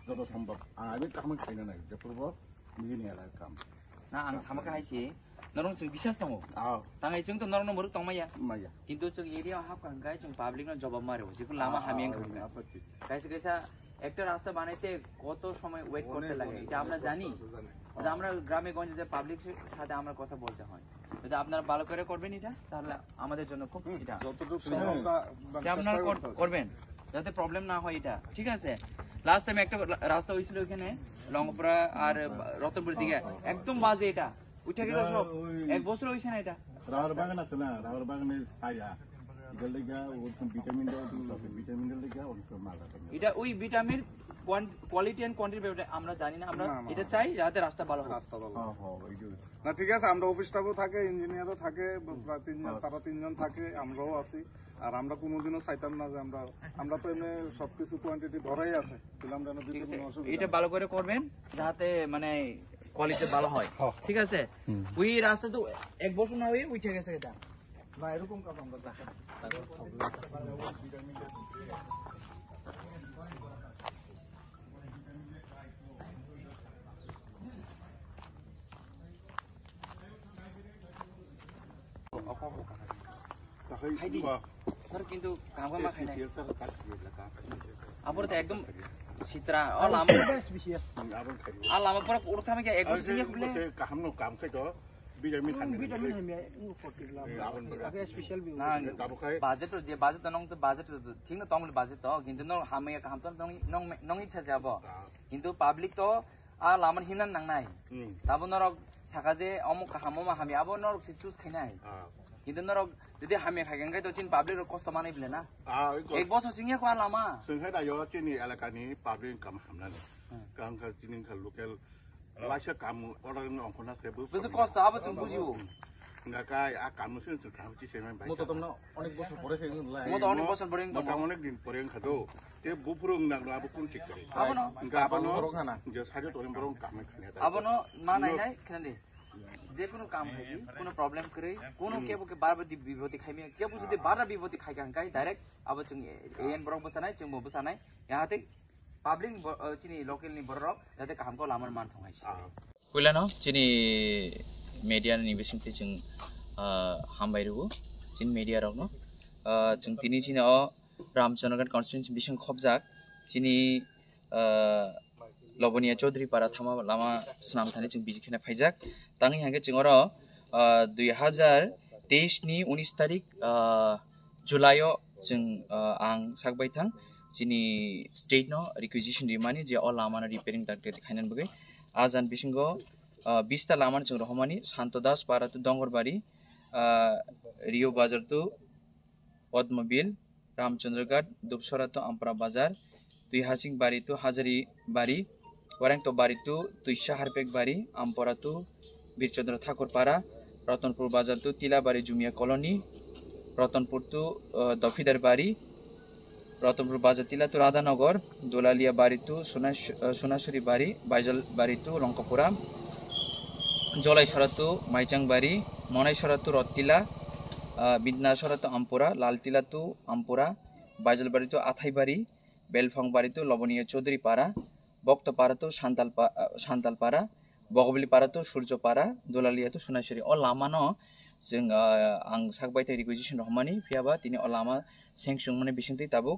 저도 সম্ভব 아니 까만 খাইনা নাই যেপুরব মিনিয়ালা কাম না আং সামাকা হাইছি নরং जों বিশ্বাস दङ ताङै जों त नरं मरु तंमाया माया किन्तु जों एरिया हाबखां गाय जों पाब्लिक न जवाब मारो जेखौ लामा हामियां কাইসা কাইসা একটা রাস্তা বানাইতে কত সময় ওয়েট করতে লাগে এটা আমরা জানি আমরা গ্রামে গঞ্জে যে পাবলিক সাথে আমরা কথা বলতে হয় যদি আপনারা ভালো করে করবেন এটা তাহলে আমাদের জন্য খুব এটা যতটুকু আপনারা করবেন যাতে প্রবলেম না হয় এটা ঠিক আছে লাস্ট টাইম একটা রাস্তা হইছিল ওখানে লংপুরা আর রতনপুর দিকে একদম বাজে এটা উঠে গেল সব এক বছর হইছে না এটা রাবার বাগান আছে না রাবার বাগানে ছায়া গলদিগা ওরকম ভিটামিন দাও ভিটামিন দিলে ওরকম মালা এটা ওই ভিটামিন কোয়ালিটি এন্ড কোয়ান্টিটি ব্যাপারে আমরা জানি না আমরা এটা চাই যাতে রাস্তা ভালো হয় রাস্তা ভালো না ঠিক আছে আমরা অফিস স্টাফও থাকে ইঞ্জিনিয়ারও থাকে প্রায় তারা তিনজন থাকে আমরাও আছি আর আমরা কোনোদিনও চাইতাম না যে আমরা তো এমনি সবকিছু কোয়ান্টিটি ধরাই আছে এটা ভালো করে করবেন যাতে মানে কোয়ালিটি ভালো হয় ঠিক আছে ওই রাস্তা তো এক বছর না হয়ে উঠে গেছে এটা না এরকম কাজ আমরা কিন্তু কাম কাম খাই নাই আবার তো একদম চিত্রা লামা পরে উঠতে আমি এক বছর দিয়ে খুলে কাম খাই তো ভিটামিন বাজেট যে বাজেট নং তো বাজেট ঠিক না তখন বাজেট তো কিন্তু নং হামিয়া কাম তো নং ইচ্ছা যাব কিন্তু পাবলিক তো লামান হিনান নাংনাই তাবো নরক সাকা যে অমুক হামমা হামি আবো নরক সে চুজ খাইনাই কিন্তু নরক যদি হামিয়া খাইগান গাই তো চিন পাবলিক কষ্ট মানাই বলে না এক বছর সিংহে কোয়া লামা जोंहाय दायो जोंनि एलाकानि पाब्लिक काम हामनानै गां का जोंनि लकेल लाइसा काम अर्डार अंखना केबो बुझु कষ্ট आबो जों बुझियो गाय आ कामसो जों खामथि सेमान बाय মতো তোমরা অনেক বছর পরে সেগুলা মতো অনেক বছর পরে অনেক দিন পরে খাদো তে বুফুরং নাগলো আবো কোন ঠিক করে আবনো গাবানো যে সাজো তোরে বরং কাম খানে আবনো মা নাই নাই খানে যে কোনো কাম হয় কোনো প্রবলেম করে কোনো কেবো के बार बार विभूति खाइमे केबो যদি बार विभूति खाइगान गाय डाइरेक्ट अब जों एएन बरक बसानाय जों बो बसानाय याते पाब्लिक चिनि लोकल नि बरक जाते कामको लामन मान थंगाइसि कुलानो चिनि मीडिया नि बिसिमते जों हामबायरुगु चिन मीडिया रनो जों तिनि चिनि रामचंद्रगढ़ कन्स्टिट्युएन्सी बिसिम खबजाक चिनि लबनिया चौधरी पारा थामा लामा स्नाम थाने जों बिजिखेना फाइजाक तांनि हागे जों 2023 नि 19 तारिख जुलाइयाव जों आं सागबाय थां जिनि स्टेट न रिक्विजिशन दिमानि जे अल लामा रिपेयरिंग डाक्टर दिखायनान बगै आजान बिसिंगो 20 ता लामा जों रहमानि शान्तदास पारा तो डंगरबारी रियो बाजार तो पद्मबिल रामचंद्रगढ़ दुबसरा तो आमपरा बाजार दुई हासिंग बारी तो हाजारी बारी वारें तो बारी तो तुइशा हारपेक बारी आमपरा तो बीरचंद्र ठाकुर पारा रतनपुर बाजार तो तिलाबारी जुमिया कॉलोनी रतनपुर तो दफिदार बारी रतनपुर बाजार तिला तो राधानगर दोलालिया बारी तो सोनासुरी बारी बाइजल बारी तो लंकापुरा जलाइसरा तो माइचांग बारी मनाइसरा तो रत्तिला बिदनासरा तो आमपुरा लालतिला तो आमपुरा बाइजल बारी तो आथाईबारी बेलफांग बारी तो लबनिया चौधरी पारा बक्तपारा तो शान्तालपारा बगबली पारा तो सूर्यपारा दोलालिया तो सोनासुरी अ लामानो जों आं सागबायथाय रिक्विजिशन रहमानि फियाबा तिनि अ लामा सेंसुं माने बिसिंथै ताबुक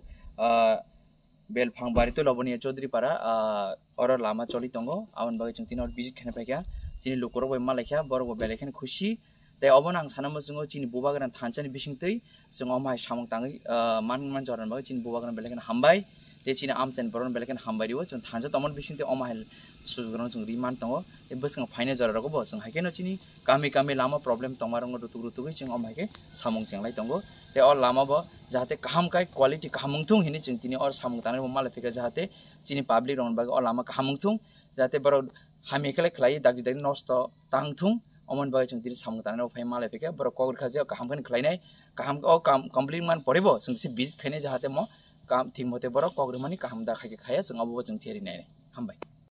बेलफांग बारी तो लबनिया चौधरी पारा अर लामा चलि दंगो आवन बागै जों तिनि बिजिट खाना फायखा चिनि लुकरो बय मालायखा बरगो बेलेखन खुशी ताय अबन आं सानामो जों चिनि बुबागरान थानचानि बिसिंथै जों अमाय सामं ताङै मान जरन बागै चिनि बुबागरान बेलेखन हामबाय ते चिनि आमचेन बरन बेलेखन हामबायरियो जों थानजा तमन बिसिंथै अमाय सुजुगरन जों रिमान दंगो ते बसं फाइने जररगो बो जों हायकेनो चिनि गामि लामा प्रब्लेम तंमारंगो रुतुगै जों अमायके सामं जेंलाय दंगो ते अ लामा बो जाहाते काहाम काय क्वालिटी काहामंथुं हिनि जों तिनि अर सामं ताने मालाय फेका जाहाते चिनि पाब्लिक रन बागै अ लामा काहामंथुं जाहाते बर हामिकले खलाय दागि नष्ट तांथुं अमन बागै जों तिनि सामं ताने फाय मालाय फेका बर कगर खाजे काहामखन खलायनाय काहाम अ कमप्लीट मान परेबो जों सि बिज खायने जाहाते म काम थिंग मते बर कगरमानि काहाम दा खायके खाया जों अबो जों चेरिनाय हामबाय।